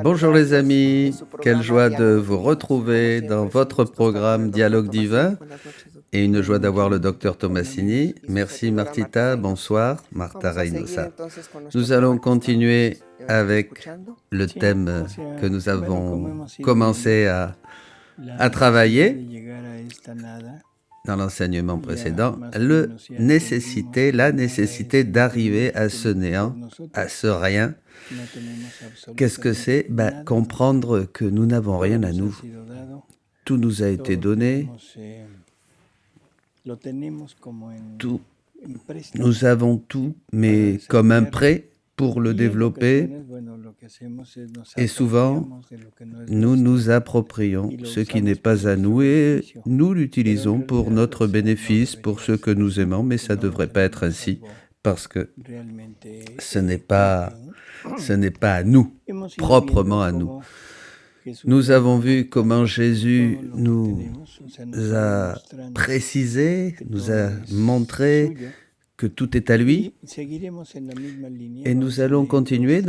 Bonjour les amis, quelle joie de vous retrouver dans votre programme Dialogue divin et une joie d'avoir le docteur Tomasini. Merci Martita, bonsoir, Marta Reynosa. Nous allons continuer avec le thème que nous avons commencé à travailler dans l'enseignement précédent, la nécessité d'arriver à ce néant, à ce rien. Qu'est-ce que c'est? Comprendre que nous n'avons rien à nous. Tout nous a été donné. Tout. Nous avons tout, mais comme un prêt pour le développer. Et souvent, nous nous approprions ce qui n'est pas à nous et nous l'utilisons pour notre bénéfice, pour ce que nous aimons, mais ça ne devrait pas être ainsi parce que ce n'est pas à nous, proprement à nous. Nous avons vu comment Jésus nous a précisé, nous a montré que tout est à lui, et nous allons continuer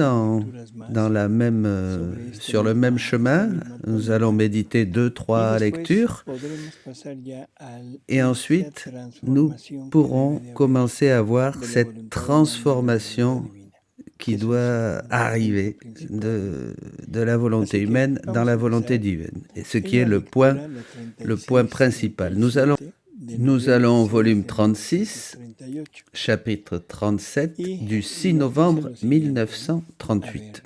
sur le même chemin. Nous allons méditer 2-3 lectures, et ensuite nous pourrons commencer à voir cette transformation qui doit arriver de la volonté humaine dans la volonté divine, et ce qui est le point principal. Nous allons au volume 36, chapitre 37, du 6 novembre 1938.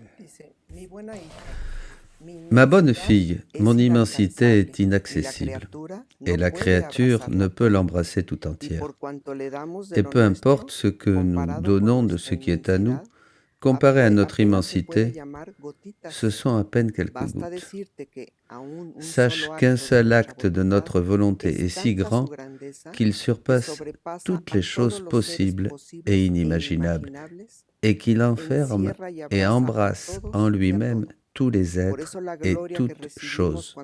Ma bonne fille, mon immensité est inaccessible, et la créature ne peut l'embrasser tout entière. Et peu importe ce que nous donnons de ce qui est à nous, comparé à notre immensité, ce sont à peine quelques gouttes. Sache qu'un seul acte de notre volonté est si grand qu'il surpasse toutes les choses possibles et inimaginables, et qu'il enferme et embrasse en lui-même tous les êtres et toutes choses.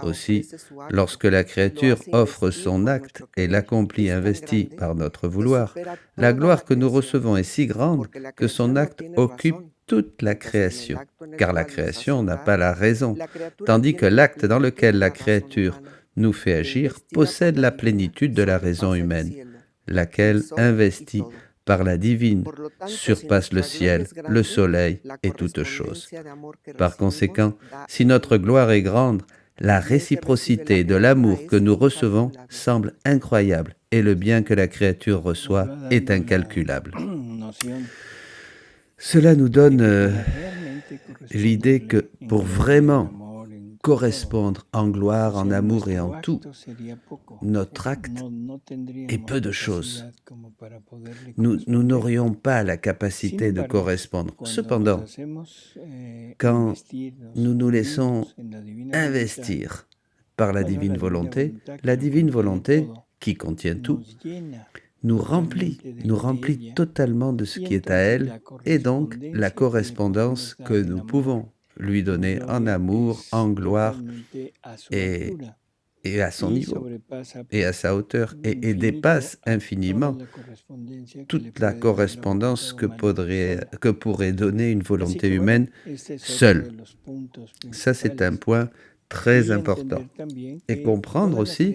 Aussi, lorsque la créature offre son acte et l'accomplit investi par notre vouloir, la gloire que nous recevons est si grande que son acte occupe toute la création, car la création n'a pas la raison, tandis que l'acte dans lequel la créature nous fait agir possède la plénitude de la raison humaine, laquelle, investie par la divine, surpasse le ciel, le soleil et toutes choses. Par conséquent, si notre gloire est grande, la réciprocité de l'amour que nous recevons semble incroyable et le bien que la créature reçoit est incalculable. Cela nous donne l'idée que pour vraiment correspondre en gloire, en amour et en tout, notre acte est peu de choses. Nous n'aurions pas la capacité de correspondre. Cependant, quand nous nous laissons investir par la divine volonté qui contient tout, nous remplit totalement de ce qui est à elle, et donc la correspondance que nous pouvons lui donner en amour, en gloire, et à son niveau, et à sa hauteur, et dépasse infiniment toute la correspondance que pourrait donner une volonté humaine seule. Ça, c'est un point très important. Et comprendre aussi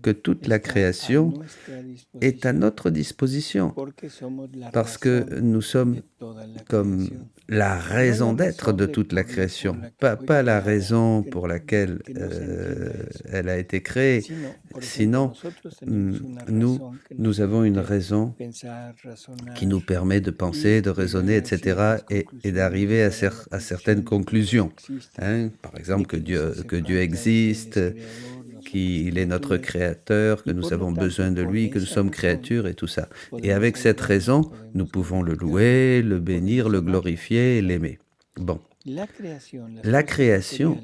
que toute la création est à notre disposition, parce que nous sommes comme la raison d'être de toute la création, pas la raison pour laquelle elle a été créée. Sinon, nous avons une raison qui nous permet de penser, de raisonner, etc., et d'arriver à certaines conclusions. Par exemple, que Dieu existe, qu'il est notre créateur, que nous avons besoin de lui, que nous sommes créatures et tout ça. Et avec cette raison, nous pouvons le louer, le bénir, le glorifier et l'aimer. Bon. La création,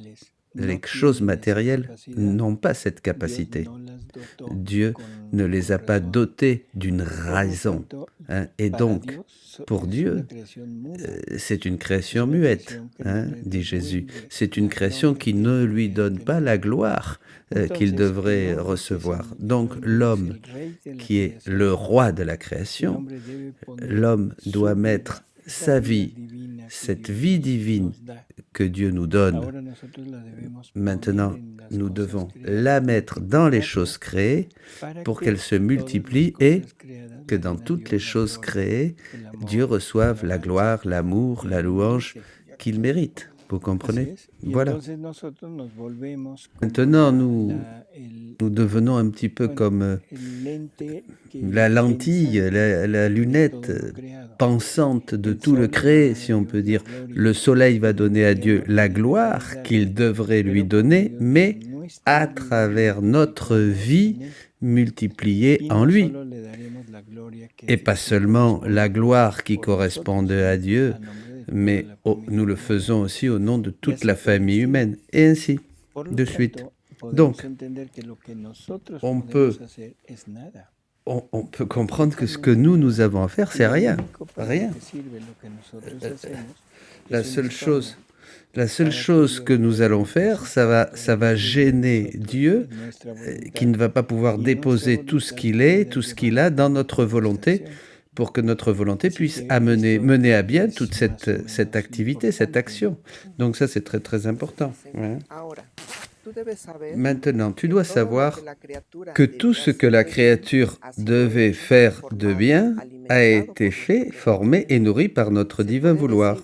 les choses matérielles n'ont pas cette capacité. Dieu ne les a pas dotées d'une raison. Et donc, pour Dieu, c'est une création muette, dit Jésus. C'est une création qui ne lui donne pas la gloire qu'il devrait recevoir. Donc, l'homme, qui est le roi de la création, l'homme doit mettre sa vie, cette vie divine que Dieu nous donne, maintenant, nous devons la mettre dans les choses créées pour qu'elles se multiplient et que dans toutes les choses créées, Dieu reçoive la gloire, l'amour, la louange qu'il mérite. Vous comprenez? Voilà. Maintenant, nous devenons un petit peu comme la lentille, la lunette pensante de tout le créé, si on peut dire. Le soleil va donner à Dieu la gloire qu'il devrait lui donner, mais à travers notre vie multipliée en lui. Et pas seulement la gloire qui correspond à Dieu, mais nous le faisons aussi au nom de toute la famille humaine, et ainsi de suite. Donc, on peut comprendre que ce que nous avons à faire, c'est rien. Rien. La seule chose que nous allons faire, ça va gêner Dieu, qui ne va pas pouvoir déposer tout ce qu'il est, tout ce qu'il a dans notre volonté, pour que notre volonté puisse mener à bien toute cette activité, cette action. Donc ça, c'est très, très important. Hein. Maintenant, tu dois savoir que tout ce que la créature devait faire de bien a été fait, formé et nourri par notre divin vouloir.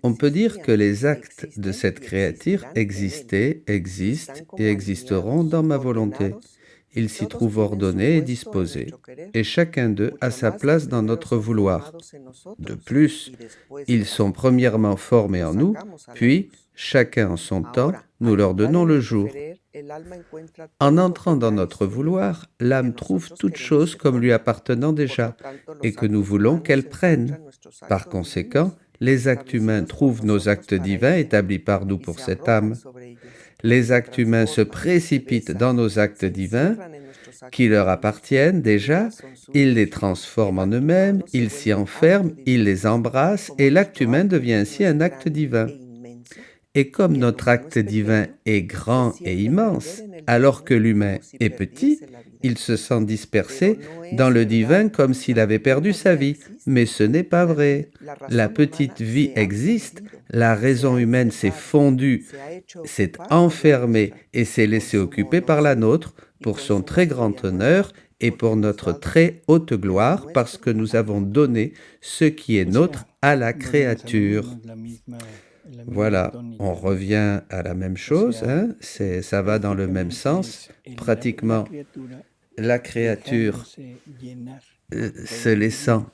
On peut dire que les actes de cette créature existent et existeront dans ma volonté. Ils s'y trouvent ordonnés et disposés, et chacun d'eux a sa place dans notre vouloir. De plus, ils sont premièrement formés en nous, puis, chacun en son temps, nous leur donnons le jour. En entrant dans notre vouloir, l'âme trouve toute chose comme lui appartenant déjà, et que nous voulons qu'elle prenne. Par conséquent, les actes humains trouvent nos actes divins établis par nous pour cette âme. Les actes humains se précipitent dans nos actes divins, qui leur appartiennent déjà, ils les transforment en eux-mêmes, ils s'y enferment, ils les embrassent, et l'acte humain devient ainsi un acte divin. Et comme notre acte divin est grand et immense, alors que l'humain est petit, il se sent dispersé dans le divin comme s'il avait perdu sa vie. Mais ce n'est pas vrai. La petite vie existe, la raison humaine s'est fondue, s'est enfermée et s'est laissée occuper par la nôtre pour son très grand honneur et pour notre très haute gloire, parce que nous avons donné ce qui est nôtre à la créature. Voilà, on revient à la même chose, hein? Ça va dans le même sens. Pratiquement, la créature se laissant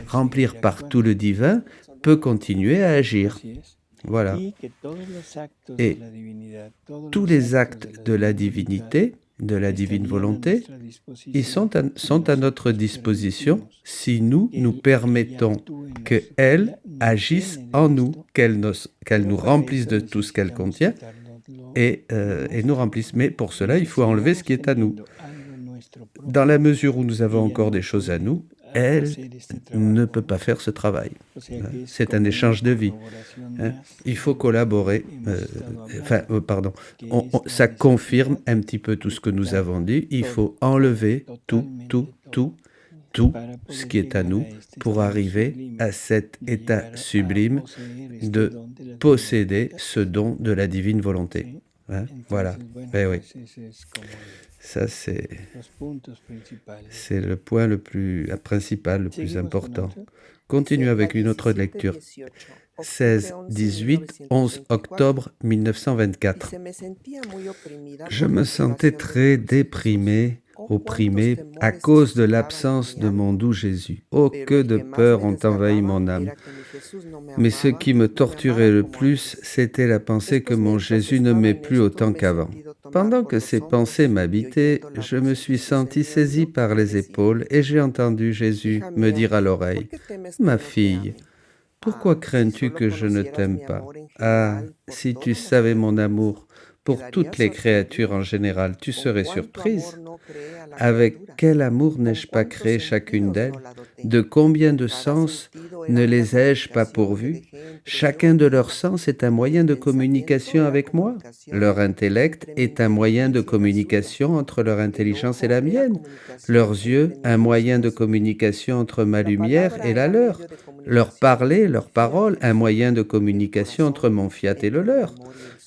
remplir par tout le divin peut continuer à agir. Voilà. Et tous les actes de la divinité, de la divine volonté, ils sont à notre disposition si nous permettons qu'elle agisse en nous, qu'elle nous remplisse de tout ce qu'elle contient et nous remplisse. Mais pour cela, il faut enlever ce qui est à nous. Dans la mesure où nous avons encore des choses à nous, elle ne peut pas faire ce travail. C'est un échange de vie. Il faut collaborer. Ça confirme un petit peu tout ce que nous avons dit. Il faut enlever tout ce qui est à nous pour arriver à cet état sublime de posséder ce don de la divine volonté. Hein? Voilà. Ben oui. Ça, c'est le point principal, le plus important. Continue avec une autre lecture. 16, 18, 11 octobre 1924. Je me sentais très déprimé, opprimé, à cause de l'absence de mon doux Jésus. Oh, que de peurs ont envahi mon âme. Mais ce qui me torturait le plus, c'était la pensée que mon Jésus ne m'aimait plus autant qu'avant. Pendant que ces pensées m'habitaient, je me suis senti saisi par les épaules et j'ai entendu Jésus me dire à l'oreille, « Ma fille, pourquoi crains-tu que je ne t'aime pas? Ah, si tu savais mon amour, pour toutes les créatures en général. Tu serais surprise. Avec quel amour n'ai-je pas créé chacune d'elles? De combien de sens ne les ai-je pas pourvus? Chacun de leurs sens est un moyen de communication avec moi. Leur intellect est un moyen de communication entre leur intelligence et la mienne. Leurs yeux, un moyen de communication entre ma lumière et la leur. Leur parler, leur parole, un moyen de communication entre mon fiat et le leur.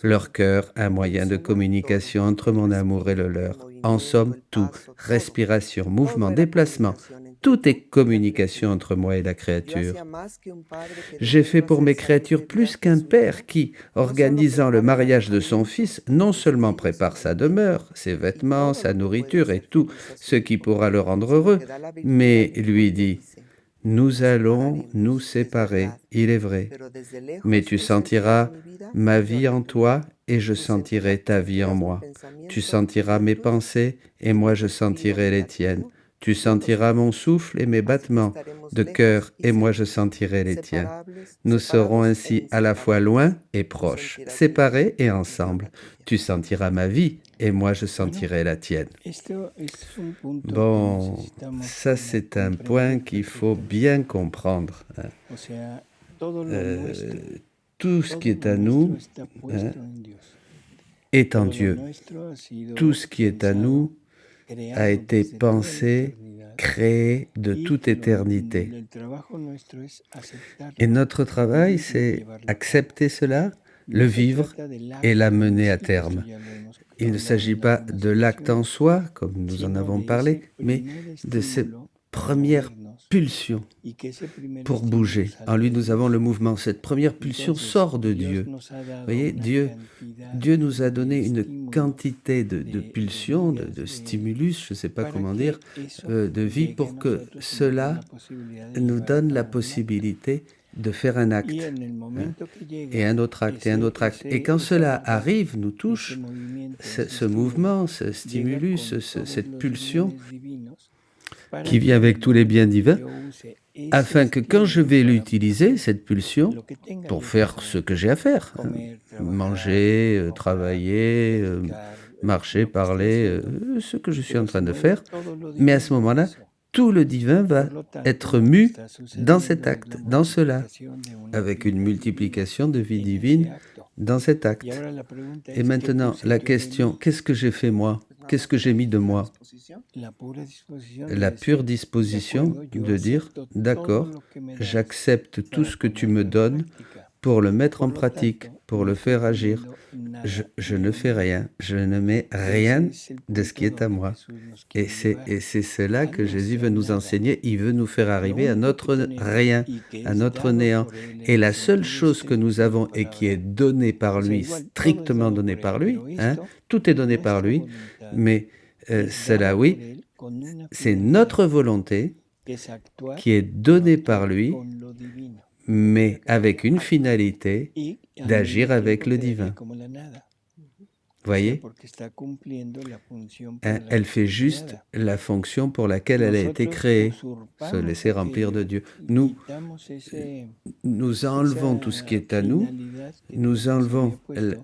Leur cœur, un moyen de communication entre mon amour et le leur. En somme, tout, respiration, mouvement, déplacement, tout est communication entre moi et la créature. J'ai fait pour mes créatures plus qu'un père qui, organisant le mariage de son fils, non seulement prépare sa demeure, ses vêtements, sa nourriture et tout ce qui pourra le rendre heureux, mais lui dit: nous allons nous séparer, il est vrai, mais tu sentiras ma vie en toi et je sentirai ta vie en moi. Tu sentiras mes pensées et moi je sentirai les tiennes. Tu sentiras mon souffle et mes battements de cœur et moi je sentirai les tiens. Nous serons ainsi à la fois loin et proches, séparés et ensemble. Tu sentiras ma vie et moi je sentirai la tienne. Bon, ça c'est un point qu'il faut bien comprendre. Tout ce qui est à nous est en Dieu. Tout ce qui est à nous a été pensé, créé de toute éternité. Et notre travail, c'est accepter cela, le vivre et l'amener à terme. Il ne s'agit pas de l'acte en soi, comme nous en avons parlé, mais de cette première pulsion pour bouger. En lui, nous avons le mouvement. Cette première pulsion sort de Dieu. Vous voyez, Dieu nous a donné une quantité de pulsions, de stimulus, je ne sais pas comment dire, de vie pour que cela nous donne la possibilité de faire un acte, et un autre acte, et un autre acte. Et quand cela arrive, nous touche, ce mouvement, ce stimulus, cette pulsion qui vient avec tous les biens divins, afin que quand je vais l'utiliser, cette pulsion, pour faire ce que j'ai à faire, manger, travailler, marcher, parler, ce que je suis en train de faire, mais à ce moment-là, tout le divin va être mu dans cet acte, dans cela, avec une multiplication de vie divine dans cet acte. Et maintenant, la question, qu'est-ce que j'ai fait moi? Qu'est-ce que j'ai mis de moi? La pure disposition de dire, d'accord, j'accepte tout ce que tu me donnes pour le mettre en pratique, pour le faire agir. Je ne fais rien, je ne mets rien de ce qui est à moi. Et c'est cela que Jésus veut nous enseigner. Il veut nous faire arriver à notre rien, à notre néant. Et la seule chose que nous avons et qui est donnée par lui, strictement donnée par lui, tout est donné par lui, mais cela, oui, c'est notre volonté qui est donnée par lui, mais avec une finalité d'agir avec le divin. Voyez, elle fait juste la fonction pour laquelle elle a été créée, se laisser remplir de Dieu. Nous enlevons tout ce qui est à nous, nous enlevons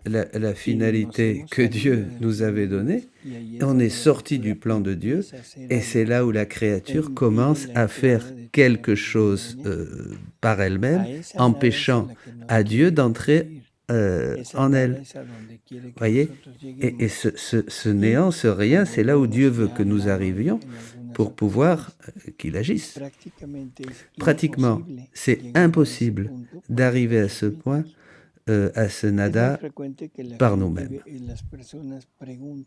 la finalité que Dieu nous avait donnée, on est sorti du plan de Dieu, et c'est là où la créature commence à faire quelque chose par elle-même, empêchant à Dieu d'entrer en elle. Voyez, et ce néant, ce rien, c'est là où Dieu veut que nous arrivions pour pouvoir qu'il agisse. Pratiquement, c'est impossible d'arriver à ce point, à ce nada, par nous-mêmes.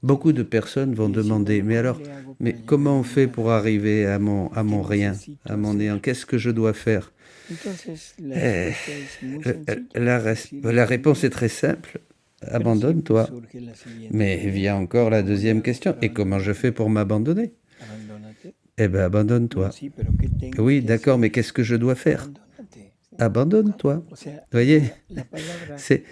Beaucoup de personnes vont demander, mais alors, mais comment on fait pour arriver à mon rien, à mon néant? Qu'est-ce que je dois faire? La réponse est très simple. Abandonne-toi. Mais vient encore la deuxième question. Et comment je fais pour m'abandonner? Eh bien, abandonne-toi. Oui, d'accord, mais qu'est-ce que je dois faire? Abandonne-toi. Vous voyez, c'est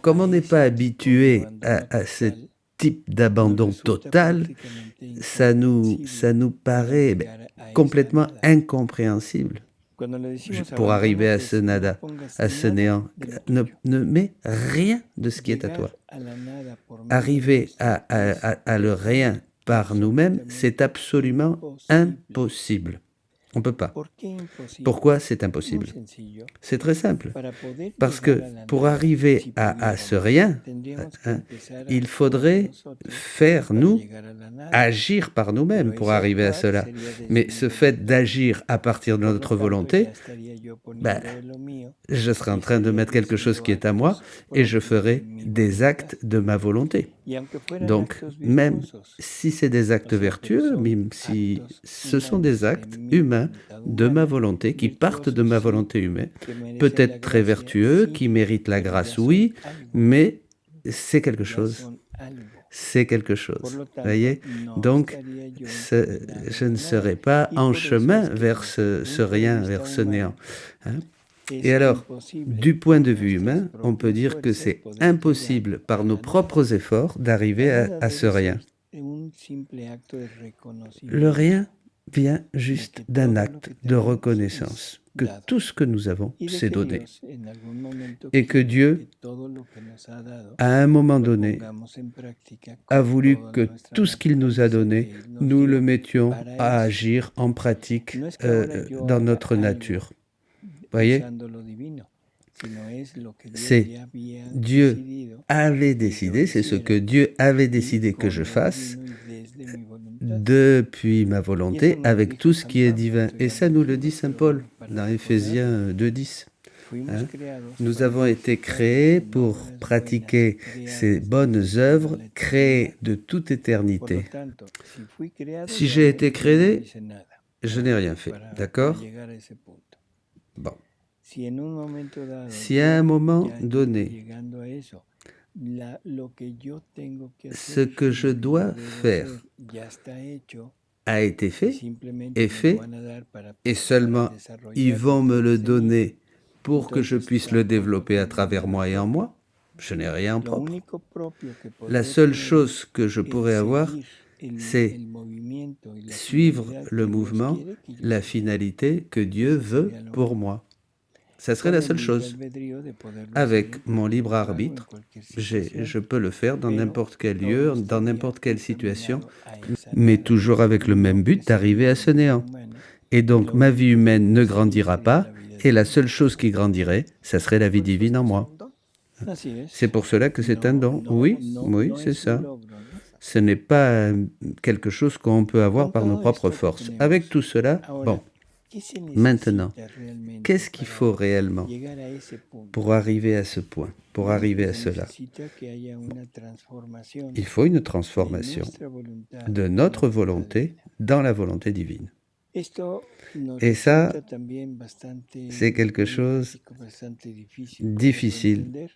comme on n'est pas habitué à ce type d'abandon total, ça nous paraît complètement incompréhensible. pour arriver à ce nada, à ce néant. Ne mets rien de ce qui est à toi. Arriver à le rien par nous-mêmes, c'est absolument impossible. On ne peut pas. Pourquoi c'est impossible? C'est très simple. Parce que pour arriver à ce rien, hein, il faudrait faire, nous, agir par nous-mêmes pour arriver à cela. Mais ce fait d'agir à partir de notre volonté, je serai en train de mettre quelque chose qui est à moi et je ferai des actes de ma volonté. Donc, même si c'est des actes vertueux, même si ce sont des actes humains de ma volonté, qui partent de ma volonté humaine, peut-être très vertueux, qui méritent la grâce, oui, mais c'est quelque chose. C'est quelque chose. Voyez? Donc, je ne serai pas en chemin vers ce rien, vers ce néant. Hein? Et alors, du point de vue humain, on peut dire que c'est impossible par nos propres efforts d'arriver à ce rien. Le rien vient juste d'un acte de reconnaissance, que tout ce que nous avons, c'est donné. Et que Dieu, à un moment donné, a voulu que tout ce qu'il nous a donné, nous le mettions à agir en pratique dans notre nature. Voyez? C'est Dieu avait décidé, c'est ce que Dieu avait décidé que je fasse depuis ma volonté avec tout ce qui est divin. Et ça nous le dit Saint Paul dans Éphésiens 2:10. Hein? Nous avons été créés pour pratiquer ces bonnes œuvres créées de toute éternité. Si j'ai été créé, je n'ai rien fait, d'accord? Bon. Si à un moment donné, ce que je dois faire a été fait, est fait, et seulement ils vont me le donner pour que je puisse le développer à travers moi et en moi, je n'ai rien en propre. La seule chose que je pourrais avoir, c'est suivre le mouvement, la finalité que Dieu veut pour moi. Ça serait la seule chose. Avec mon libre arbitre, je peux le faire dans n'importe quel lieu, dans n'importe quelle situation, mais toujours avec le même but d'arriver à ce néant. Et donc, ma vie humaine ne grandira pas, et la seule chose qui grandirait, ça serait la vie divine en moi. C'est pour cela que c'est un don. Oui, oui, c'est ça. Ce n'est pas quelque chose qu'on peut avoir par nos propres forces. Avec tout cela, bon. Maintenant, qu'est-ce qu'il faut réellement pour arriver à ce point, pour arriver à cela? Il faut une transformation de notre volonté dans la volonté divine. Et ça, c'est quelque chose difficile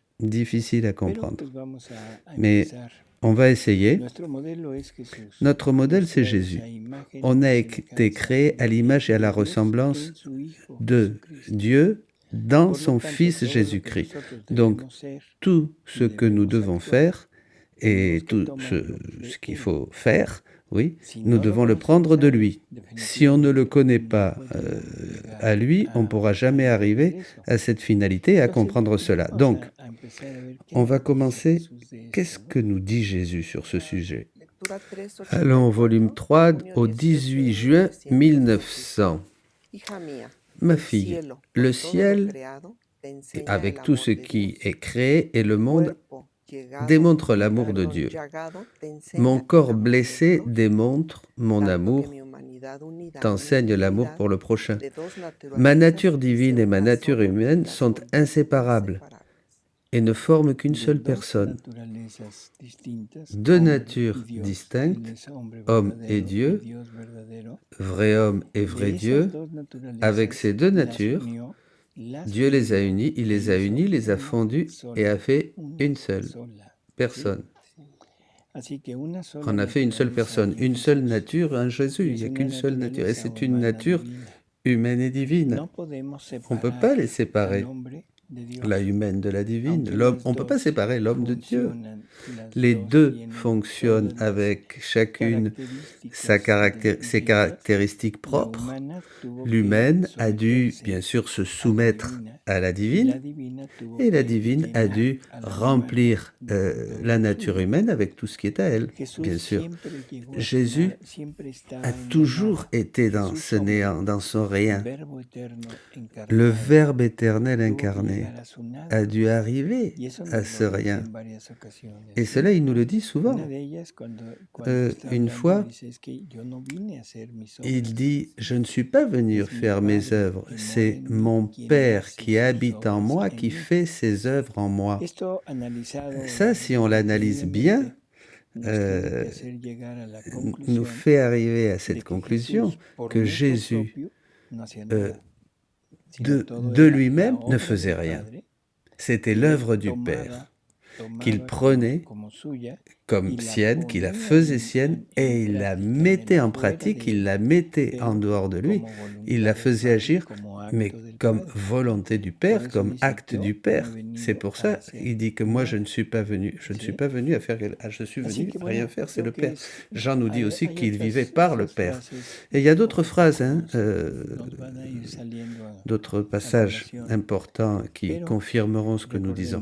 à comprendre. Mais on va essayer. Notre modèle, c'est Jésus. On a été créé à l'image et à la ressemblance de Dieu dans son Fils Jésus-Christ. Donc, tout ce que nous devons faire et tout ce qu'il faut faire, oui, nous devons le prendre de lui. Si on ne le connaît pas à lui, on ne pourra jamais arriver à cette finalité et à comprendre cela. Donc, on va commencer. Qu'est-ce que nous dit Jésus sur ce sujet? Allons au volume 3, au 18 juin 1900. Ma fille, le ciel, avec tout ce qui est créé, et le monde démontre l'amour de Dieu. Mon corps blessé démontre mon amour, t'enseigne l'amour pour le prochain. Ma nature divine et ma nature humaine sont inséparables et ne forment qu'une seule personne. Deux natures distinctes, homme et Dieu, vrai homme et vrai Dieu. Avec ces deux natures, Dieu les a unis, il les a fondus et a fait une seule personne. On a fait une seule personne, une seule nature, un Jésus, il n'y a qu'une seule nature. Et c'est une nature humaine et divine. On ne peut pas les séparer. la humaine de la divine. L'homme, on ne peut pas séparer l'homme de Dieu. Les deux fonctionnent avec chacune ses caractéristiques propres. L'humaine a dû, bien sûr, se soumettre à la divine, et la divine a dû remplir la nature humaine avec tout ce qui est à elle, bien sûr. Jésus a toujours été dans ce néant, dans son rien. Le Verbe éternel incarné a dû arriver à ce rien. Et cela, il nous le dit souvent. Une fois, il dit, je ne suis pas venu faire mes œuvres, c'est mon Père qui habite en moi, qui fait ses œuvres en moi. Ça, si on l'analyse bien, nous fait arriver à cette conclusion que Jésus, de lui-même, ne faisait rien. C'était l'œuvre du Père qu'il prenait comme sienne, qu'il la faisait sienne, et il la mettait en pratique, il la mettait en dehors de lui, il la faisait agir, mais comme volonté du Père, comme acte du Père. C'est pour ça qu'il dit que moi je ne suis pas venu à faire, je suis venu à rien faire, c'est le Père. Jean nous dit aussi qu'il vivait par le Père. Et il y a d'autres phrases, d'autres passages importants qui confirmeront ce que nous disons.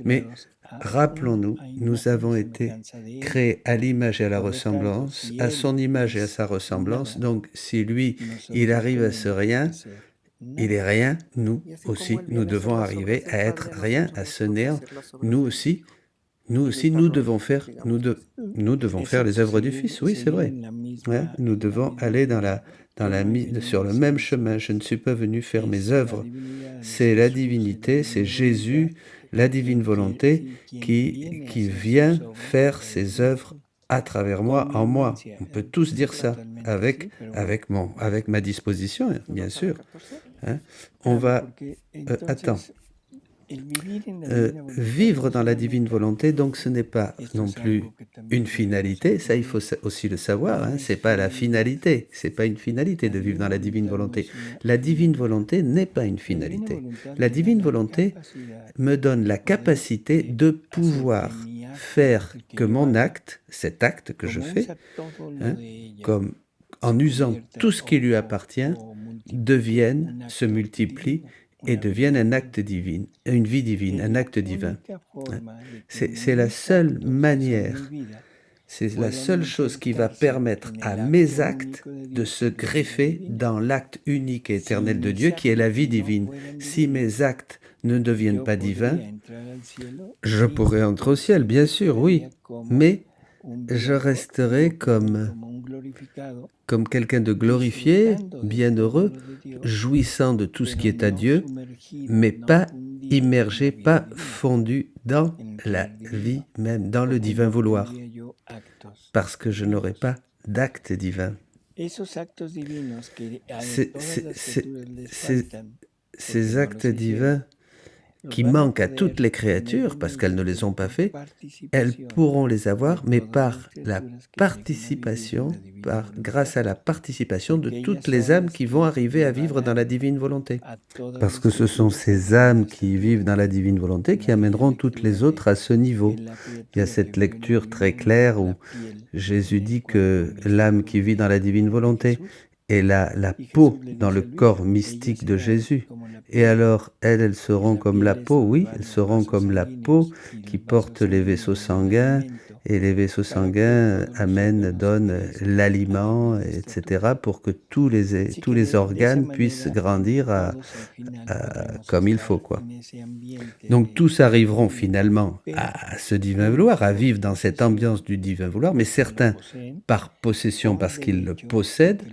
Mais rappelons-nous, nous avons été créés à l'image et à la ressemblance, à son image et à sa ressemblance. Donc, si lui, il arrive à ce rien, il est rien, nous aussi, nous devons arriver à être rien, à ce néant. Nous aussi, nous devons faire les œuvres du Fils. Oui, c'est vrai. Ouais, nous devons aller sur le même chemin. Je ne suis pas venu faire mes œuvres. C'est la divinité, c'est Jésus, la divine volonté qui vient faire ses œuvres à travers moi, en moi. On peut tous dire ça avec ma disposition, bien sûr. On va... attends. Vivre dans la divine volonté, donc ce n'est pas non plus une finalité, ça il faut aussi le savoir, c'est pas la finalité, c'est pas une finalité de vivre dans la divine volonté. La divine volonté n'est pas une finalité. La divine volonté me donne la capacité de pouvoir faire que mon acte, cet acte que je fais, comme en usant tout ce qui lui appartient, devienne, se multiplie et devienne un acte divin, une vie divine, un acte divin. C'est la seule manière, c'est la seule chose qui va permettre à mes actes de se greffer dans l'acte unique et éternel de Dieu qui est la vie divine. Si mes actes ne deviennent pas divins, je pourrais entrer au ciel, bien sûr, oui, mais je resterai comme quelqu'un de glorifié, bienheureux, jouissant de tout ce qui est à Dieu, mais pas immergé, pas fondu dans la vie même, dans le divin vouloir, parce que je n'aurai pas d'acte divin. Ces actes divins qui manquent à toutes les créatures, parce qu'elles ne les ont pas fait, elles pourront les avoir, mais par la participation, grâce à la participation de toutes les âmes qui vont arriver à vivre dans la divine volonté. Parce que ce sont ces âmes qui vivent dans la divine volonté qui amèneront toutes les autres à ce niveau. Il y a cette lecture très claire où Jésus dit que l'âme qui vit dans la divine volonté est la peau dans le corps mystique de Jésus. Et alors, elles seront comme la peau, oui, elles seront comme la peau qui porte les vaisseaux sanguins, et les vaisseaux sanguins donnent l'aliment, etc., pour que tous les organes puissent grandir comme il faut, quoi. Donc, tous arriveront finalement à ce divin vouloir, à vivre dans cette ambiance du divin vouloir, mais certains par possession, parce qu'ils le possèdent,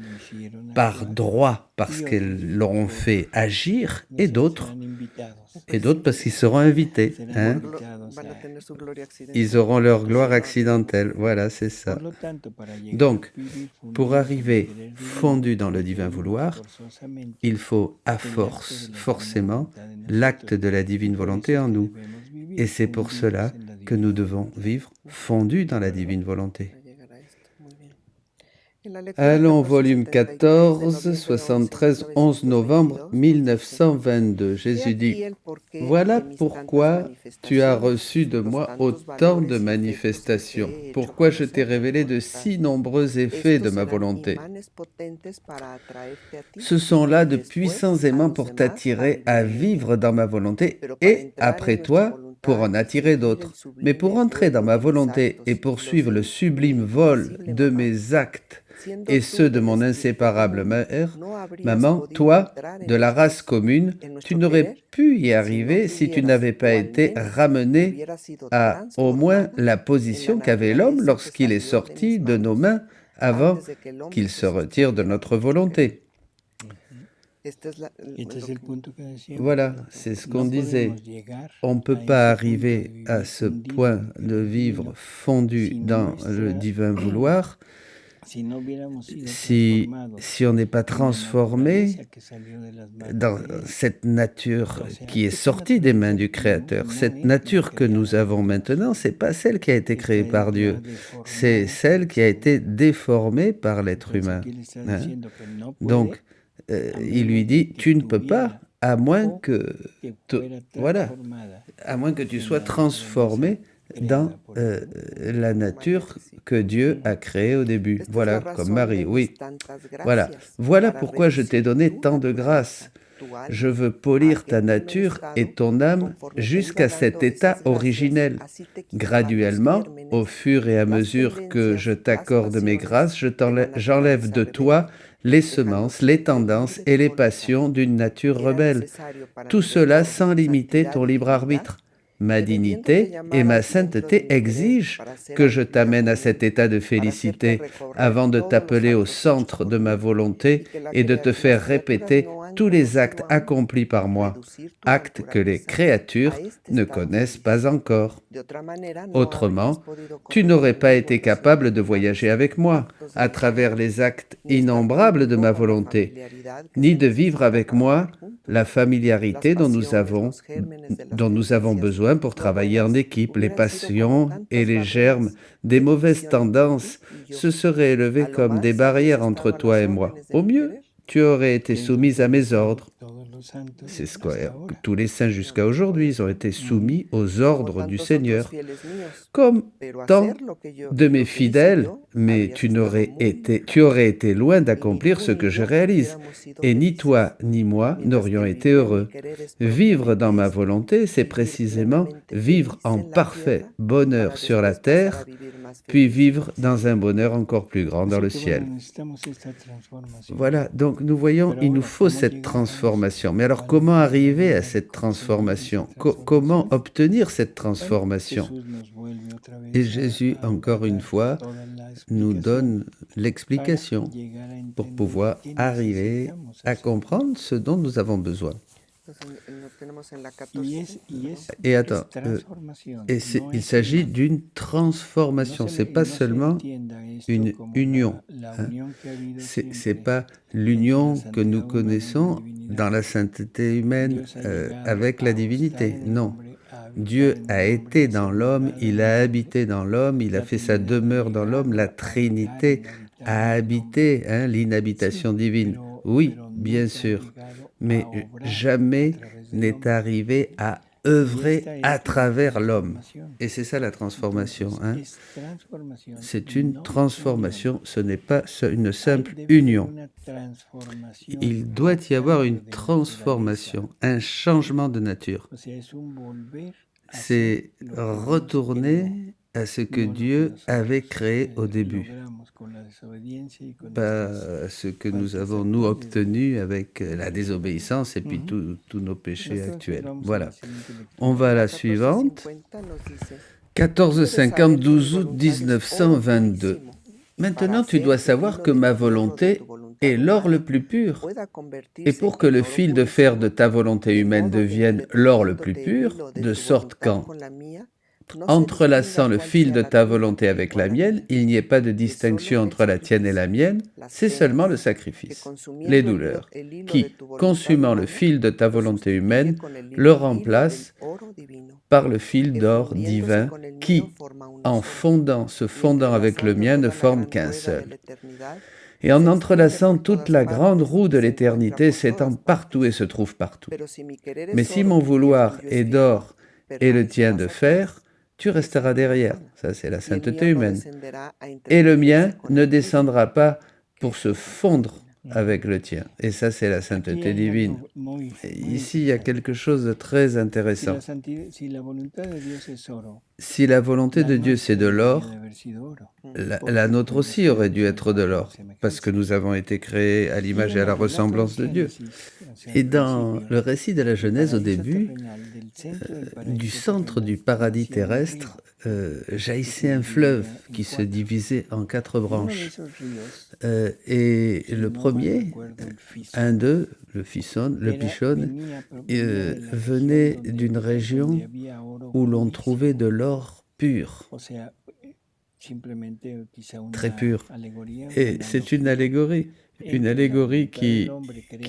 par droit, parce qu'ils l'auront fait agir, et d'autres parce qu'ils seront invités. Ils auront leur gloire accidentelle. Voilà, c'est ça. Donc, pour arriver fondu dans le divin vouloir, il faut à force, forcément, l'acte de la divine volonté en nous. Et c'est pour cela que nous devons vivre fondus dans la divine volonté. Allons, volume 14, 73, 11 novembre 1922. Jésus dit, voilà pourquoi tu as reçu de moi autant de manifestations, pourquoi je t'ai révélé de si nombreux effets de ma volonté. Ce sont là de puissants aimants pour t'attirer à vivre dans ma volonté et, après toi, pour en attirer d'autres. Mais pour entrer dans ma volonté et poursuivre le sublime vol de mes actes et ceux de mon inséparable mère, maman, toi, de la race commune, tu n'aurais pu y arriver si tu n'avais pas été ramené à au moins la position qu'avait l'homme lorsqu'il est sorti de nos mains avant qu'il se retire de notre volonté. Voilà, c'est ce qu'on disait. On ne peut pas arriver à ce point de vivre fondu dans le divin vouloir si on n'est pas transformé dans cette nature qui est sortie des mains du Créateur. Cette nature que nous avons maintenant, ce n'est pas celle qui a été créée par Dieu, c'est celle qui a été déformée par l'être humain. Hein? Donc, il lui dit, tu ne peux pas, à moins que tu sois transformé dans la nature que Dieu a créée au début. Voilà, comme Marie, oui. Voilà pourquoi je t'ai donné tant de grâce. Je veux polir ta nature et ton âme jusqu'à cet état originel. Graduellement, au fur et à mesure que je t'accorde mes grâces, j'enlève de toi les semences, les tendances et les passions d'une nature rebelle. Tout cela sans limiter ton libre arbitre. Ma dignité et ma sainteté exigent que je t'amène à cet état de félicité avant de t'appeler au centre de ma volonté et de te faire répéter tous les actes accomplis par moi, actes que les créatures ne connaissent pas encore. Autrement, tu n'aurais pas été capable de voyager avec moi à travers les actes innombrables de ma volonté, ni de vivre avec moi la familiarité dont nous avons besoin pour travailler en équipe. Les passions et les germes des mauvaises tendances se seraient élevés comme des barrières entre toi et moi. Au mieux, tu aurais été soumise à mes ordres. C'est ce que tous les saints jusqu'à aujourd'hui, ils ont été soumis aux ordres du Seigneur. Comme tant de mes fidèles, mais tu aurais été loin d'accomplir ce que je réalise. Et ni toi ni moi n'aurions été heureux. Vivre dans ma volonté, c'est précisément vivre en parfait bonheur sur la terre, puis vivre dans un bonheur encore plus grand dans le ciel. Voilà, donc nous voyons, il nous faut cette transformation. Mais alors, comment arriver à cette transformation? Comment obtenir cette transformation? Et Jésus, encore une fois, nous donne l'explication pour pouvoir arriver à comprendre ce dont nous avons besoin. Et attends, il s'agit d'une transformation, c'est pas seulement une union. Hein. C'est pas l'union que nous connaissons dans la sainteté humaine avec la divinité, non. Dieu a été dans l'homme, il a habité dans l'homme, il a fait sa demeure dans l'homme, la Trinité a habité, hein, l'inhabitation divine. Oui, bien sûr, mais jamais n'est arrivé à œuvrer à travers l'homme. Et c'est ça la transformation. Hein? C'est une transformation, ce n'est pas une simple union. Il doit y avoir une transformation, un changement de nature. C'est retourner à ce que Dieu avait créé au début, pas ce que nous avons, nous, obtenu avec la désobéissance et puis tous nos péchés actuels. Voilà. On va à la suivante. 1450, 12 août 1922. Maintenant, tu dois savoir que ma volonté est l'or le plus pur. Et pour que le fil de fer de ta volonté humaine devienne l'or le plus pur, de sorte qu'en entrelaçant le fil de ta volonté avec la mienne, il n'y ait pas de distinction entre la tienne et la mienne, c'est seulement le sacrifice, les douleurs, qui, consumant le fil de ta volonté humaine, le remplace par le fil d'or divin qui, se fondant avec le mien, ne forme qu'un seul. Et en entrelaçant toute la grande roue de l'éternité s'étend partout et se trouve partout. Mais si mon vouloir est d'or et le tien de fer, tu resteras derrière. Ça, c'est la sainteté humaine. Et le mien ne descendra pas pour se fondre avec le tien. Et ça, c'est la sainteté divine. Et ici, il y a quelque chose de très intéressant. Si la volonté de Dieu, c'est de l'or, la nôtre aussi aurait dû être de l'or, parce que nous avons été créés à l'image et à la ressemblance de Dieu. Et dans le récit de la Genèse, au début, du centre du paradis terrestre, jaillissait un fleuve qui se divisait en 4 branches. Et le premier, un d'eux, le Pishon, venait d'une région où l'on trouvait de l'or pur, très pur. Et c'est une allégorie qui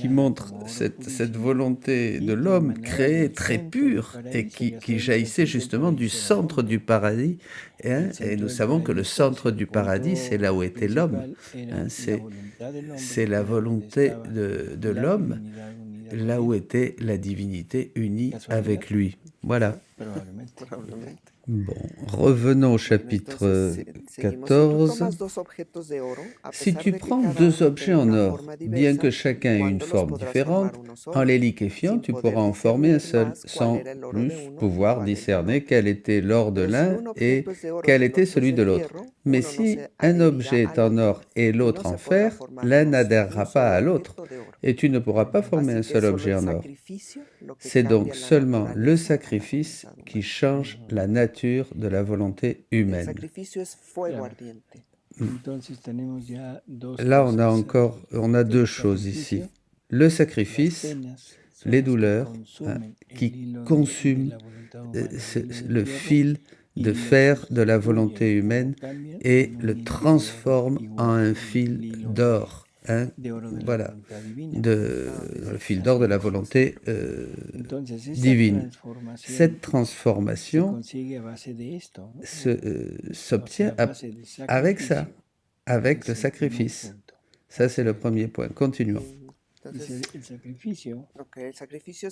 montre cette volonté de l'homme créé très pure et qui jaillissait justement du centre du paradis. Et nous savons que le centre du paradis, c'est là où était l'homme. C'est la volonté de l'homme, là où était la divinité unie avec lui. Voilà. Bon, revenons au chapitre 14. Si tu prends 2 objets en or, bien que chacun ait une forme différente, en les liquéfiant, tu pourras en former un seul, sans plus pouvoir discerner quel était l'or de l'un et quel était celui de l'autre. Mais si un objet est en or et l'autre en fer, l'un n'adhérera pas à l'autre, et tu ne pourras pas former un seul objet en or. C'est donc seulement le sacrifice qui change la nature de la volonté humaine. Là, on a 2 choses ici. Le sacrifice, les douleurs, qui consument le fil de fer de la volonté humaine et le transforment en un fil d'or. Voilà, le fil d'or de la volonté divine. Cette transformation s'obtient avec ça, avec le sacrifice. Ça, c'est le premier point. Continuons.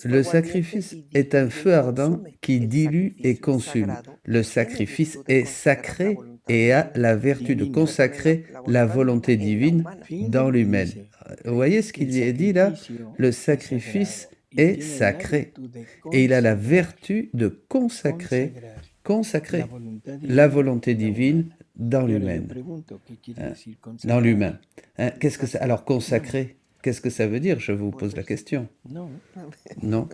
Le sacrifice est un feu ardent qui dilue et consume. Le sacrifice est sacré et a la vertu de consacrer la volonté divine dans l'humaine. Vous voyez ce qu'il est dit là? Le sacrifice est sacré et il a la vertu de consacrer la volonté divine dans l'humaine. Dans l'humain. Alors consacrer, qu'est-ce que ça veut dire? Je vous pose la question. Non.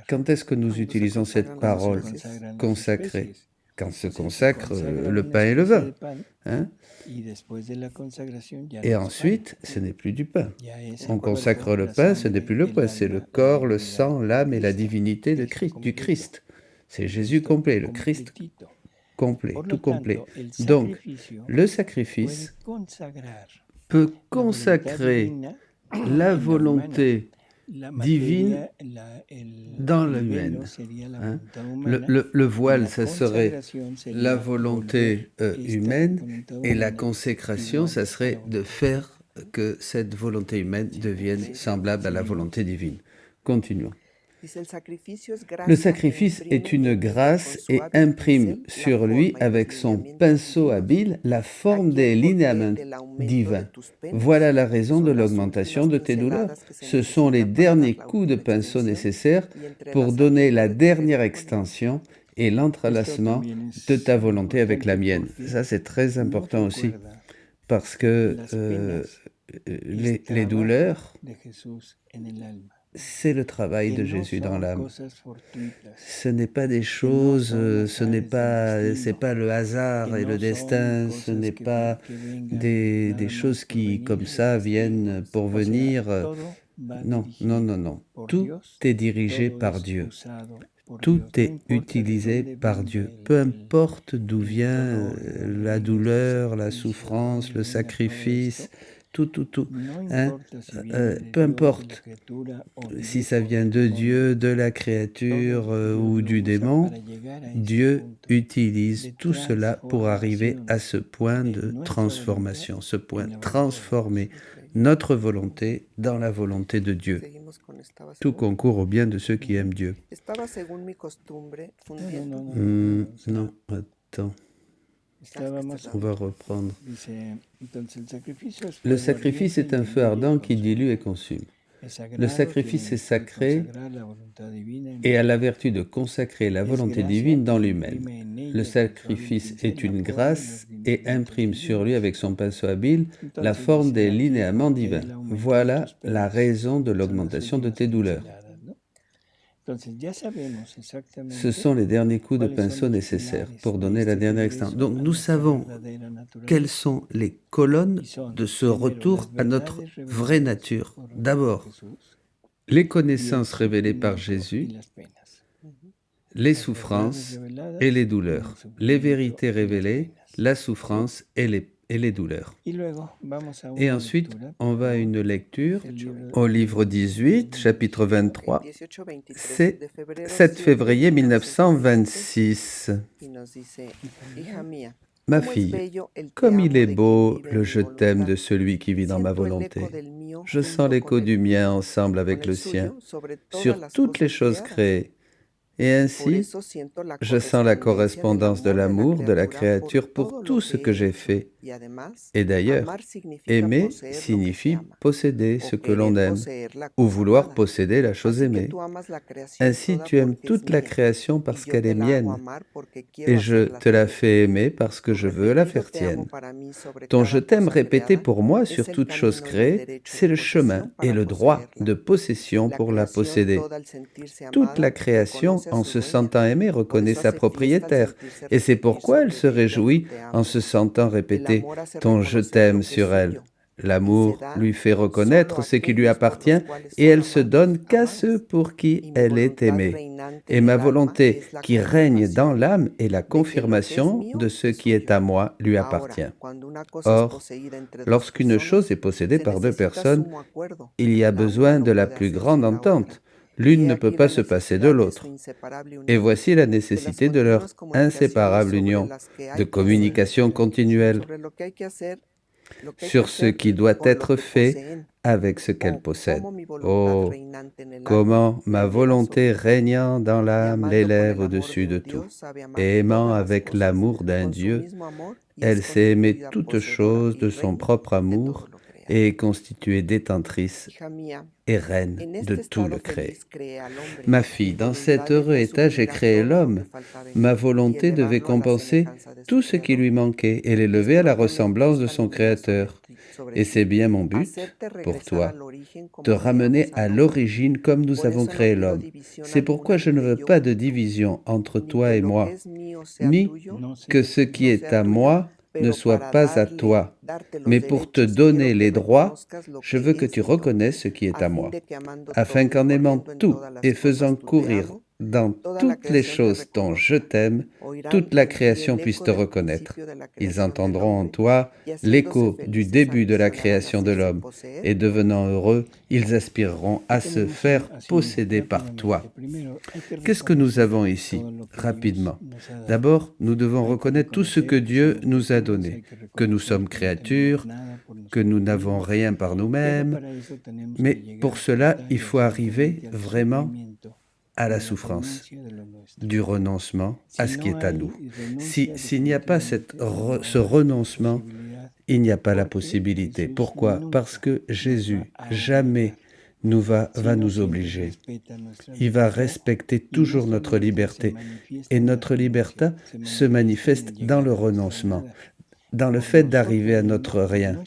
Quand est-ce que nous utilisons cette parole consacrer? Quand se consacre le pain et le vin. Et ensuite, ce n'est plus du pain. On consacre le pain, ce n'est plus le pain, c'est le corps, le sang, l'âme et la divinité du Christ. C'est Jésus complet, le Christ complet, tout complet. Donc, le sacrifice peut consacrer la volonté divine dans l'humaine. Le voile, ça serait la volonté humaine, et la consécration, ça serait de faire que cette volonté humaine devienne semblable à la volonté divine. Continuons. Le sacrifice est une grâce et imprime sur lui, avec son pinceau habile, la forme des linéaments divins. Voilà la raison de l'augmentation de tes douleurs. Ce sont les derniers coups de pinceau nécessaires pour donner la dernière extension et l'entrelacement de ta volonté avec la mienne. Ça, c'est très important aussi, parce que les douleurs, c'est le travail de Jésus dans l'âme. Ce n'est pas des choses, c'est pas le hasard et le destin, ce n'est pas des choses qui, comme ça, viennent pour venir. Non. Tout est dirigé par Dieu. Tout est utilisé par Dieu. Peu importe d'où vient la douleur, la souffrance, le sacrifice, tout. Hein. Peu importe si ça vient de Dieu, de la créature ou du démon, Dieu utilise tout cela pour arriver à ce point de transformation, ce point transformer notre volonté dans la volonté de Dieu. Tout concourt au bien de ceux qui aiment Dieu. Non, attends, on va reprendre. Le sacrifice est un feu ardent qui dilue et consume. Le sacrifice est sacré et a la vertu de consacrer la volonté divine dans lui-même. Le sacrifice est une grâce et imprime sur lui avec son pinceau habile la forme des linéaments divins. Voilà la raison de l'augmentation de tes douleurs. Ce sont les derniers coups de pinceau nécessaires pour donner la dernière extension. Donc nous savons quelles sont les colonnes de ce retour à notre vraie nature. D'abord, les connaissances révélées par Jésus, les souffrances et les douleurs. Les vérités révélées, la souffrance et les douleurs. Et ensuite, on va à une lecture au livre 18, chapitre 23. C'est 7 février 1926. Ma fille, comme il est beau le je t'aime de celui qui vit dans ma volonté. Je sens l'écho du mien ensemble avec le sien sur toutes les choses créées. Et ainsi, je sens la correspondance de l'amour de la créature pour tout ce que j'ai fait. Et d'ailleurs, aimer signifie posséder ce que l'on aime, ou vouloir posséder la chose aimée. Ainsi, tu aimes toute la création parce qu'elle est mienne, et je te la fais aimer parce que je veux la faire tienne. Ton je t'aime répété pour moi sur toute chose créée, c'est le chemin et le droit de possession pour la posséder. Toute la création, en se sentant aimée, reconnaît sa propriétaire, et c'est pourquoi elle se réjouit en se sentant répéter « ton je t'aime » sur elle. L'amour lui fait reconnaître ce qui lui appartient, et elle se donne qu'à ceux pour qui elle est aimée. Et ma volonté qui règne dans l'âme est la confirmation de ce qui est à moi lui appartient. Or, lorsqu'une chose est possédée par deux personnes, il y a besoin de la plus grande entente. L'une ne peut pas se passer de l'autre. Et voici la nécessité de leur inséparable union, de communication continuelle sur ce qui doit être fait avec ce qu'elles possèdent. Oh, comment ma volonté régnant dans l'âme l'élève au-dessus de tout. Et aimant avec l'amour d'un Dieu, elle s'est aimée toutes choses de son propre amour et est constituée détentrice et reine de tout le créé. Ma fille, dans cet heureux état, j'ai créé l'homme. Ma volonté devait compenser tout ce qui lui manquait et l'élever à la ressemblance de son Créateur. Et c'est bien mon but pour toi, te ramener à l'origine comme nous avons créé l'homme. C'est pourquoi je ne veux pas de division entre toi et moi, ni que ce qui est à moi ne soit pas à toi, mais pour te donner les droits, je veux que tu reconnaisses ce qui est à moi, afin qu'en aimant tout et faisant courir dans toutes les choses dont je t'aime, toute la création puisse te reconnaître. Ils entendront en toi l'écho du début de la création de l'homme, et devenant heureux, ils aspireront à se faire posséder par toi. Qu'est-ce que nous avons ici, rapidement? D'abord, nous devons reconnaître tout ce que Dieu nous a donné, que nous sommes créatures, que nous n'avons rien par nous-mêmes, mais pour cela, il faut arriver vraiment à la souffrance, du renoncement à ce qui est à nous. S'il n'y a pas ce renoncement, il n'y a pas la possibilité. Pourquoi? Parce que Jésus, jamais va nous obliger. Il va respecter toujours notre liberté. Et notre liberté se manifeste dans le renoncement, dans le fait d'arriver à notre rien.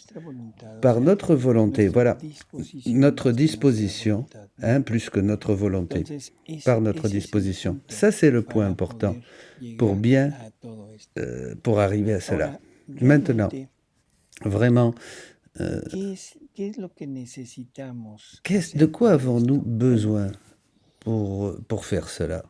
Par notre volonté, voilà, notre disposition, plus que notre volonté, par notre disposition. Ça, c'est le point important pour arriver à cela. Maintenant, vraiment, de quoi avons-nous besoin pour faire cela?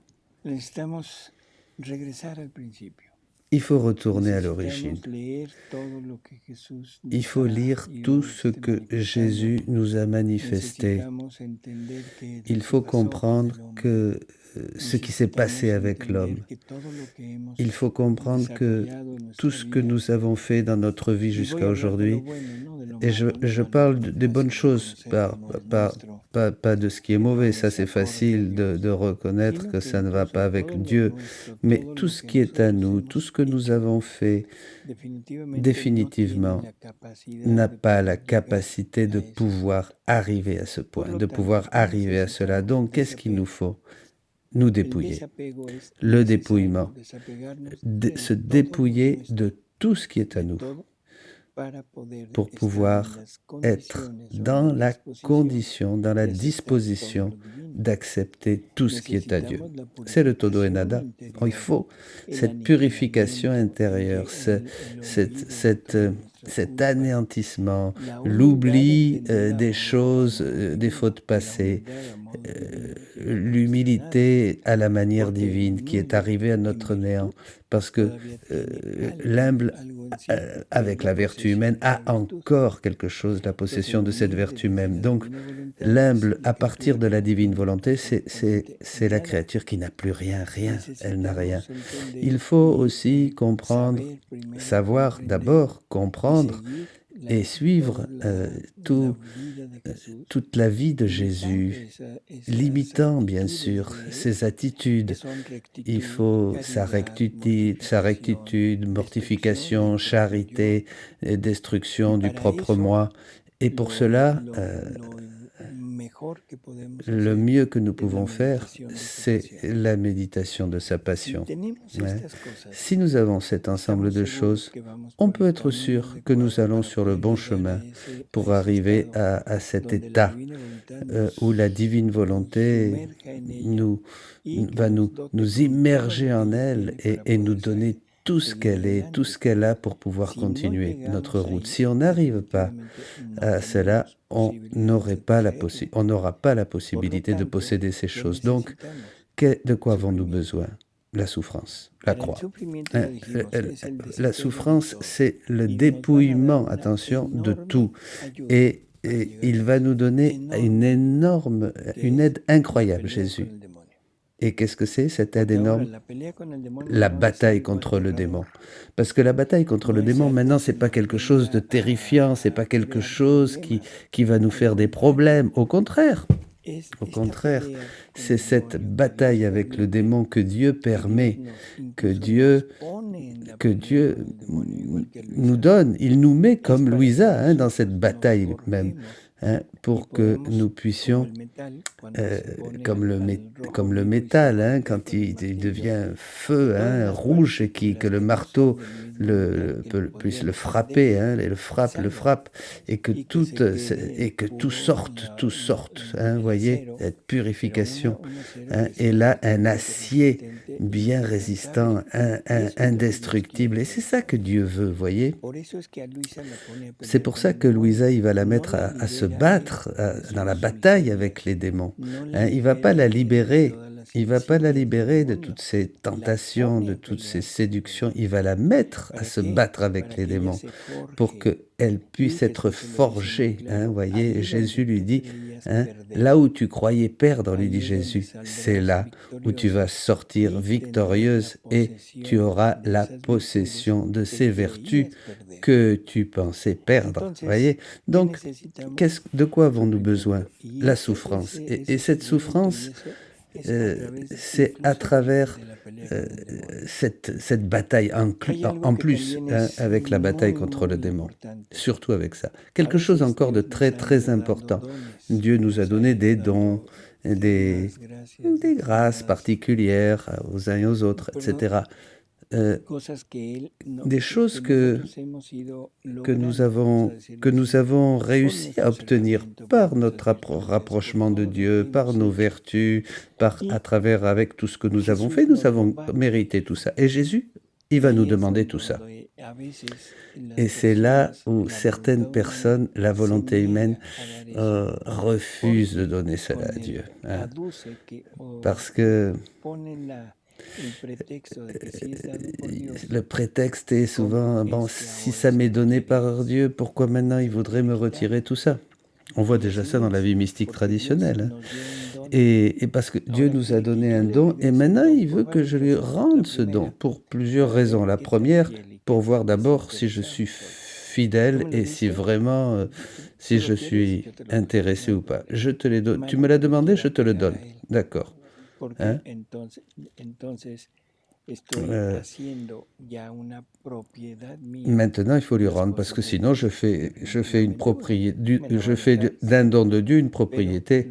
Necesitamos regresar al principio. Il faut retourner à l'origine. Necesitamos leer todo lo que Jesús Il nos faut ha lire ido tout ce que manifestando. Jésus nous a manifesté. Necesitamos entender que lo Il que faut pasó con comprendre el hombre. que ce qui s'est passé Necesitamos avec l'homme. entender que todo lo que hemos Il faut comprendre que desarrollado en tout nuestra ce que vida, nous avons fait dans notre vie y voy jusqu'à a hablar de lo aujourd'hui, bueno, no de lo et malo, no je malo parle porque des bonnes fácil choses, reconocerlo, no es nuestro, pas de ce qui est mauvais, ça c'est desamor facile hacia Dios, de reconnaître sino que que ça ne va incluso pas avec todo lo Dieu, nuestro, mais todo tout lo ce que qui est à nosotros nous, tout hemos ce que nous hecho, avons fait, definitivamente no tiene définitivement, la capacidad n'a de pas la poder llegar capacité de a eso. pouvoir arriver à ce Por point, lo de tanto, pouvoir arriver à cela. necesitamos Donc, qu'est-ce qu'il nous desapego. faut? Nous El dépouiller. desapego es Le necesario, dépouillement. desapegarnos Se de todo lo dépouiller nuestro, de tout ce qui est à de nous todo, para poder pour estar en pouvoir las être condiciones o en dans la la disposición condition, dans la de aceptar todo disposition lo divino. d'accepter tout ce qui est à Dieu. Necesitamos la C'est le todo et purificación nada. Il interior, faut el cette purification aniquilamiento, intérieure, el olvido de toda nuestra cet culpa, anéantissement, la humildad de l'oubli entender des amor choses, como des divino, fautes la passées, humildad a modo divino que no cuesta nada, l'humilité à la manière porque divine qui est humilde arrivée à en notre néant, virtud parce que todavía tiene l'humble algo en sí, que es avec la la vertu posesión humaine de la a virtud. encore quelque chose, la possession Entonces, de cette humilde vertu desde même. la Donc, divina voluntad es l'humble la à partir de criatura la que divine no volonté, tiene absolutamente c'est la nada. créature qui n'a plus rien, elle n'a rien. Necesitamos Il entender faut y aussi comprendre, saber primero, savoir comprender d'abord, y comprendre seguir et suivre la tout, vida de Jesús, toute la vie de imitando Jésus, esas limitant bien actitudes sûr de él, ses que attitudes. son rectitud, Il faut sa caridad, rectitude, mortification, destrucción del propio yo. charité, et destruction Y du para propre eso, moi. Et pour lo, cela, lo mejor que podemos le hacer mieux que nous es la pouvons faire, meditación de su c'est pasión. la méditation de sa Si passion. tenemos Ouais. estas cosas, Si nous avons cet ensemble estamos de seguros choses, que vamos on por peut el être camino sûr que nous adecuado allons para sur le poder bon llegar chemin a pour ese arriver estado à cet donde la état divina voluntad où la divine nos volonté sumerja en ella nous, y que va nos nous, dote nous con todo immerger lo que en ella elle tiene para et nous poder donner tout ce seguir qu'elle est, tout ce adelante. qu'elle a pour pouvoir Si no continuer notre llegamos route. ahí, Si on n'arrive pas definitivamente no à cela, tenemos on posibilidades n'aurait de pas poseerlo. on n'aura pas la Por lo possibilité de tanto, posséder ces ¿qué choses. Donc, necesitamos? de quoi avons-nous Sufrimiento. besoin? La souffrance, la Para el croix. sufrimiento, ya Hein, dijimos, es el La desapego de souffrance, todo. c'est le Y nos van a dar dépouillement, una attention, de enorme tout. ayuda Et para llegar il va nous donner enorme, une que es aide incroyable, la pelea Jésus. con el demonio. Et qu'est-ce que c'est, cette aide Porque ahora énorme? la pelea con el demonio La no es bataille algo contre le démon. aterrador. Parce que la bataille contre No le es démon, algo maintenant, que c'est pas nos quelque chose de venga terrifiant, c'est a pas quelque crear chose problemas. qui va nous Al faire des contrario, problèmes. Au contraire, es au esta contraire, pelea con c'est el cette demonio que bataille Dios avec le permite, démon que Dieu que permet, Dios nos, que incluso Dieu, nos pone en la que pelea Dieu con el demonio, igual que a nous Luisa, donne. Il nous met es comme para que Louisa dans nosotros cette nos bataille même, forjemos y pour que podamos, nous como puissions, el metal, cuando se pone comme al rojo comme le vivo y se métal, golpea quand con el il martillo, devient que feu, todas las rouge, et que partículas le que no marteau son del mismo metal que lo puisse podrían le prender frapper, et le salgan frappe, et que y que se quede tout puro sorte, el voyez, acero, cette pero purification, un acero que et sea là, un totalmente acier resistente y bien inquebrantable. résistant, Y eso es lo que Dios indestructible. Et quiere. c'est ça que Dieu veut, voyez. Por eso es que a Luisa la pone a C'est pelear pour con ça el que demonio. Louisa, il va la No mettre la à se libera battre de dans la sus bataille miserias. avec les démons. No la Il va pas libera la de libérer, todas las il va pas la insidias del libérer de demonio. toutes ces La tentations, pone de a toutes ces pelear con el séductions. demonio. Il va la mettre à ¿Para se qué? battre avec Para les que ella démons se pour forje. qu'elle Y puisse être Jesús se lo dice muy forgée. claro. Voyez, Allí Jésus donde lui tú dit, creías perder, là où tu croyais perdre, lui dit allí donde Jésus, c'est saldrás là où tu vas victoriosa sortir y tendrás la victorieuse et tu posesión auras de la esas virtudes possession de que ces vertus creías perder. que tu pensais perdre. Entonces, Voyez? ¿qué Donc, necesitamos? de quoi avons-nous besoin? Y La ese souffrance. Et ese cette sufrimiento y souffrance, c'est à travers de la pelea con el demonio. cette bataille Hay algo en que plus también es avec la bataille muy, contre le muy démon. importante. Surtout avec ça. A Quelque chose veces encore de Dios nos très ha très ido dando important. dones, Dieu nous a nos ha donné ido des dando dons, des unas gracias grâces determinadas, particulières aux uns et aux autres, pero etc. cosas que él no- Des choses que nosotros hemos ido nous logrando, avons, vamos a decirlo así, avons por réussi nuestro à obtenir acercamiento, par por notre nuestras virtudes, rapprochement por de todo lo Dieu, que par hemos nos hecho. vertus, Y à travers avec tout ce que nous avons Jesús fait, nous nos avons lo va mérité tout ça. Et Jésus, il va nous demander tout ça. dando Et c'est là où certaines personnes, la volonté humaine, refuse de donner cela à Dieu, hein. Parce que le prétexte est souvent, bon, si ça m'est donné par Dieu, pourquoi maintenant il voudrait me retirer tout ça? On voit déjà ça dans la vie mystique traditionnelle, hein. Et parce que Dieu nous a donné un don et maintenant il veut que je lui rende ce don pour plusieurs raisons. La première, pour voir d'abord si je suis fidèle et si vraiment, si je suis intéressé ou pas. Je te les donne. Tu me l'as demandé, je te le donne. D'accord. Hein? Maintenant, il faut lui rendre parce que sinon, je fais une propriété, je fais d'un don de Dieu une propriété,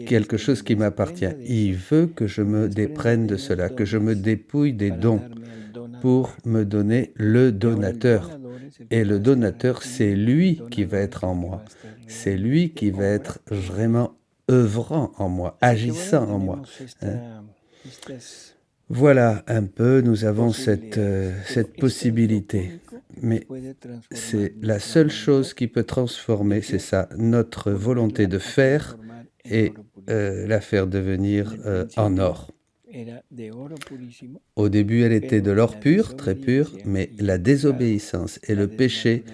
quelque chose qui m'appartient. Il veut que je me déprenne de cela, que je me dépouille des dons pour me donner le donateur. Et le donateur, c'est lui qui va être en moi. C'est lui qui va être vraiment œuvrant en moi, agissant en moi, hein. Voilà un peu, nous avons cette possibilité, mais c'est la seule chose qui peut transformer, c'est ça, notre volonté de faire et la faire devenir en or. Au début, elle était de l'or pur, très pur, mais la désobéissance et le péché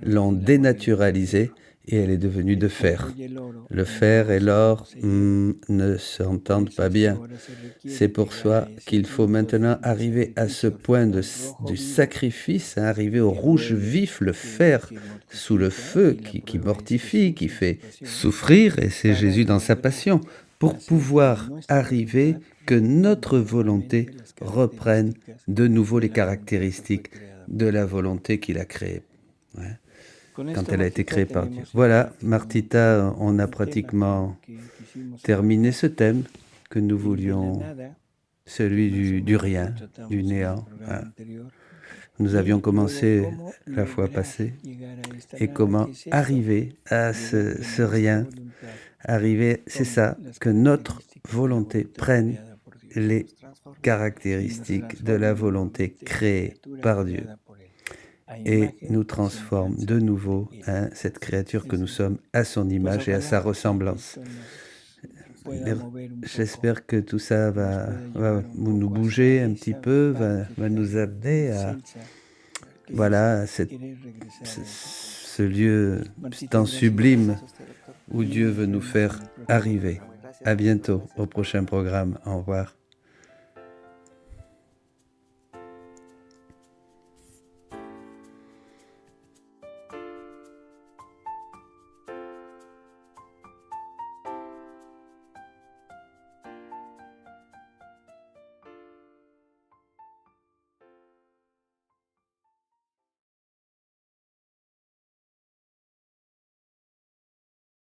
l'ont dénaturalisée et elle est devenue de fer. Le fer et l'or ne s'entendent pas bien. C'est pour ça qu'il faut maintenant arriver à ce point du sacrifice, hein, arriver au rouge vif, le fer sous le feu qui mortifie, qui fait souffrir, et c'est Jésus dans sa passion, pour pouvoir arriver que notre volonté reprenne de nouveau les caractéristiques de la volonté qu'il a créée, ouais, quand elle a été créée par Dieu. Voilà, Martita, on a pratiquement terminé ce thème que nous voulions, celui du rien, du néant. Hein. Nous avions commencé la fois passée, et comment arriver à ce rien, arriver, c'est ça, que notre volonté prenne les caractéristiques de la volonté créée par Dieu et nous transforme de nouveau, hein, cette créature que nous sommes, à son image et à sa ressemblance. J'espère que tout ça va nous bouger un petit peu, va nous amener à, voilà, ce lieu tant sublime où Dieu veut nous faire arriver. À bientôt au prochain programme. Au revoir.